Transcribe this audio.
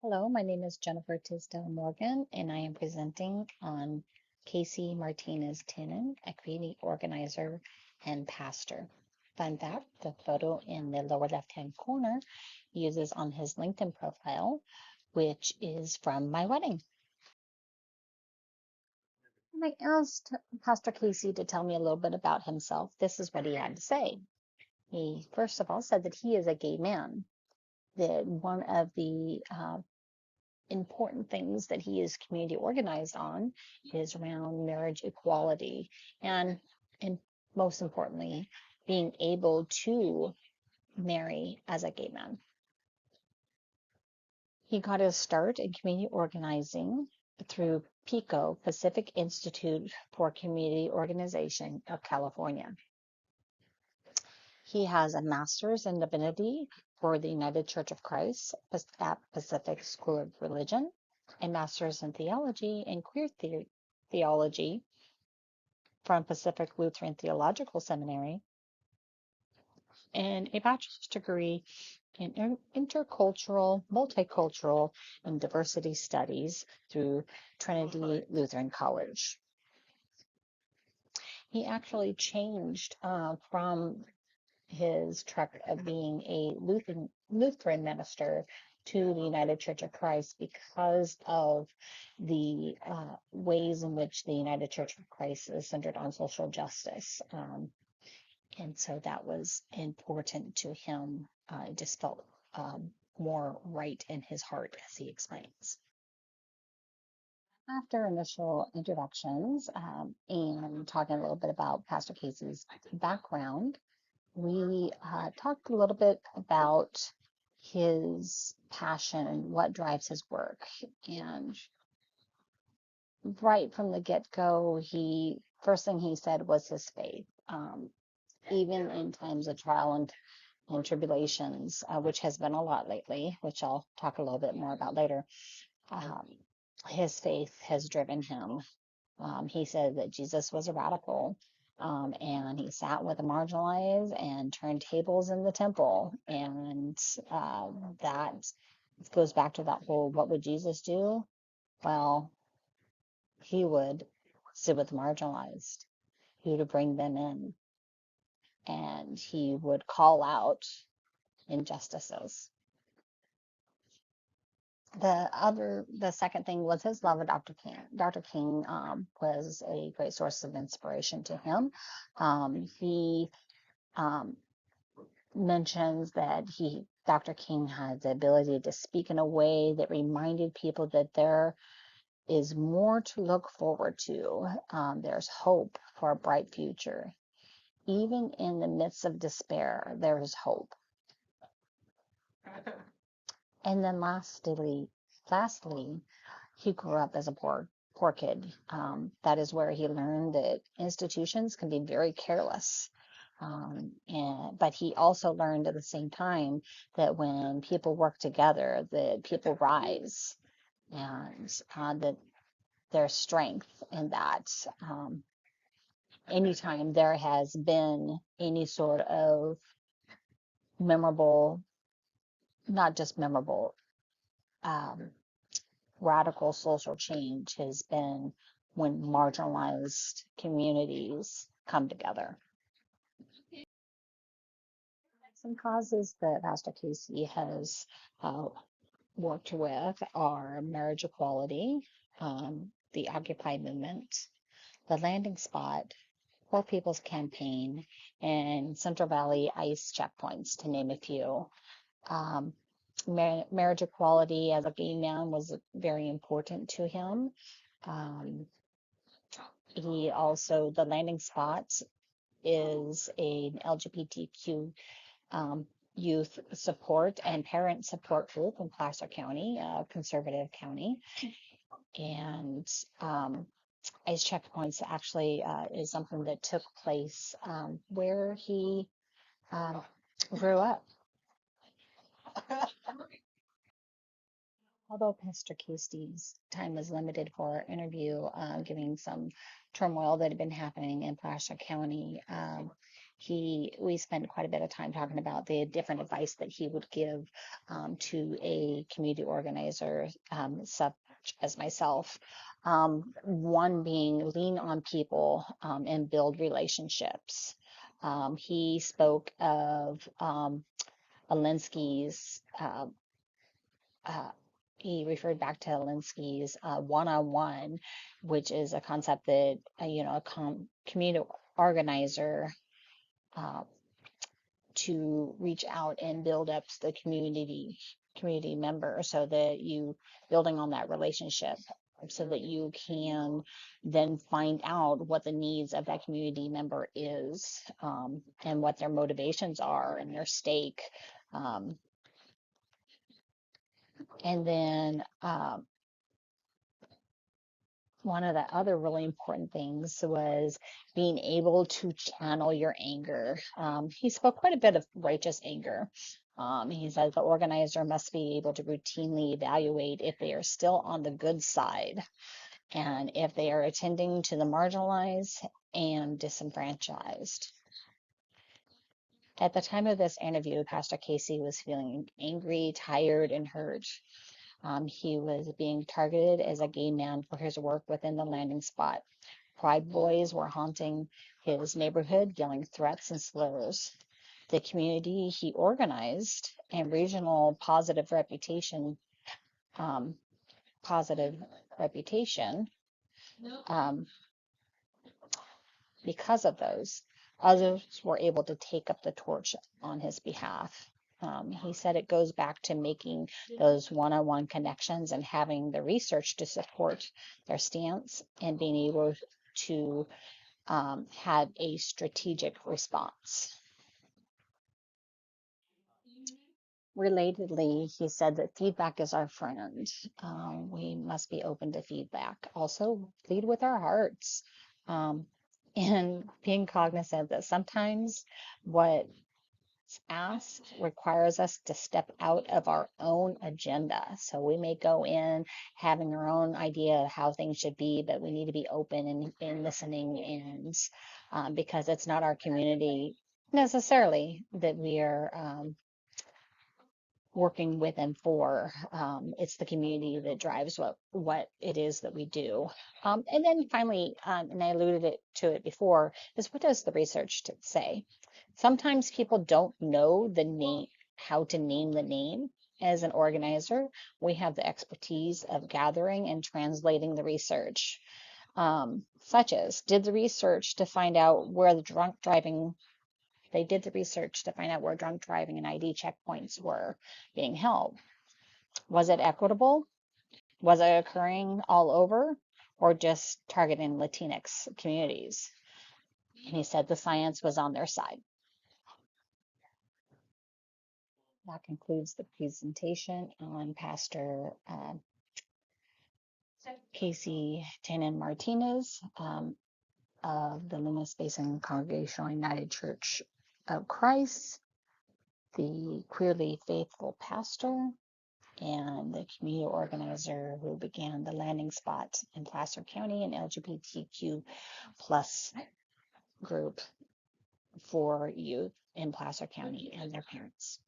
Hello, my name is Jennifer Tisdale-Morgan, and I am presenting on Casey Martinez Tinnen, a community organizer and pastor. Fun fact, the photo in the lower left-hand corner uses on his LinkedIn profile, which is from my wedding. When I asked Pastor Casey to tell me a little bit about himself, this is what he had to say. He first of all said that he is a gay man, that one of the important things that he is community organized on is around marriage equality and most importantly being able to marry as a gay man. He got his start in community organizing through PICO, Pacific Institute for Community Organization of California. He has a master's in divinity for the United Church of Christ at Pacific School of Religion, a master's in theology and queer theology from Pacific Lutheran Theological Seminary, and a bachelor's degree in intercultural, multicultural, and diversity studies through Trinity Lutheran College. He actually changed from his track of being a Lutheran minister to the United Church of Christ because of the ways in which the United Church of Christ is centered on social justice. And so that was important to him. It just felt more right in his heart, as he explains. After initial introductions and talking a little bit about Pastor Casey's background, we talked a little bit about his passion and what drives his work. And right from the get-go, first thing he said was his faith. Even in times of trial and tribulations, which has been a lot lately, which I'll talk a little bit more about later, his faith has driven him. He said that Jesus was a radical, and he sat with the marginalized and turned tables in the temple. And that goes back to that whole, what would Jesus do? Well, he would sit with the marginalized. He would bring them in, and he would call out injustices. The second thing was his love of Dr. King. Dr. King was a great source of inspiration to him. He mentions that Dr. King had the ability to speak in a way that reminded people that there is more to look forward to. There's hope for a bright future. Even in the midst of despair, there is hope. And then lastly, he grew up as a poor kid. That is where he learned that institutions can be very careless. But he also learned at the same time that when people work together, that people rise, and that there's strength in that. Anytime there has been any sort of memorable, not just memorable, radical social change has been when marginalized communities come together. Some causes that Pastor Casey has worked with are marriage equality, the Occupy movement, the Landing Spot, Poor People's Campaign, and Central Valley ICE checkpoints, to name a few. Marriage equality as a gay man was very important to him. He also, the Landing Spot is an LGBTQ youth support and parent support group in Placer County, a conservative county. And ICE checkpoints actually is something that took place where he grew up. Although Pastor Casey's time was limited for our interview, giving some turmoil that had been happening in Placer County, We spent quite a bit of time talking about the different advice that he would give to a community organizer, such as myself. One being lean on people and build relationships. He spoke of Alinsky's, he referred back to Alinsky's one-on-one, which is a concept that, a community organizer uh, to reach out and build up the community member so that you building on that relationship so that you can then find out what the needs of that community member is, and what their motivations are and their stake. And then one of the other really important things was being able to channel your anger. He spoke quite a bit of righteous anger. He says the organizer must be able to routinely evaluate if they are still on the good side and if they are attending to the marginalized and disenfranchised. At the time of this interview, Pastor Casey was feeling angry, tired, and hurt. He was being targeted as a gay man for his work within the landing spot. Pride boys were haunting his neighborhood, yelling threats and slurs. The community he organized and regional positive reputation, um, because of those, others were able to take up the torch on his behalf. He said it goes back to making those one-on-one connections and having the research to support their stance and being able to have a strategic response. Relatedly, he said that feedback is our friend. We must be open to feedback. Also, lead with our hearts, and being cognizant that sometimes what asked requires us to step out of our own agenda. So we may go in having our own idea of how things should be, but we need to be open and listening, and because it's not our community necessarily that we are working with and for. It's the community that drives what it is that we do. And then finally, and I alluded to it before, is what does the research say? Sometimes people don't know the name, how to name the name. As an organizer, we have the expertise of gathering and translating the research, such as did the research to find out where the drunk driving they did the research to find out where drunk driving and ID checkpoints were being held. Was it equitable? Was it occurring all over or just targeting Latinx communities? And he said the science was on their side. That concludes the presentation on Pastor Casey Tannen Martinez of the Loomis Basin Congregational United Church of Christ, the queerly faithful pastor, and the community organizer who began the landing spot in Placer County, an LGBTQ plus group for youth in Placer County and their parents.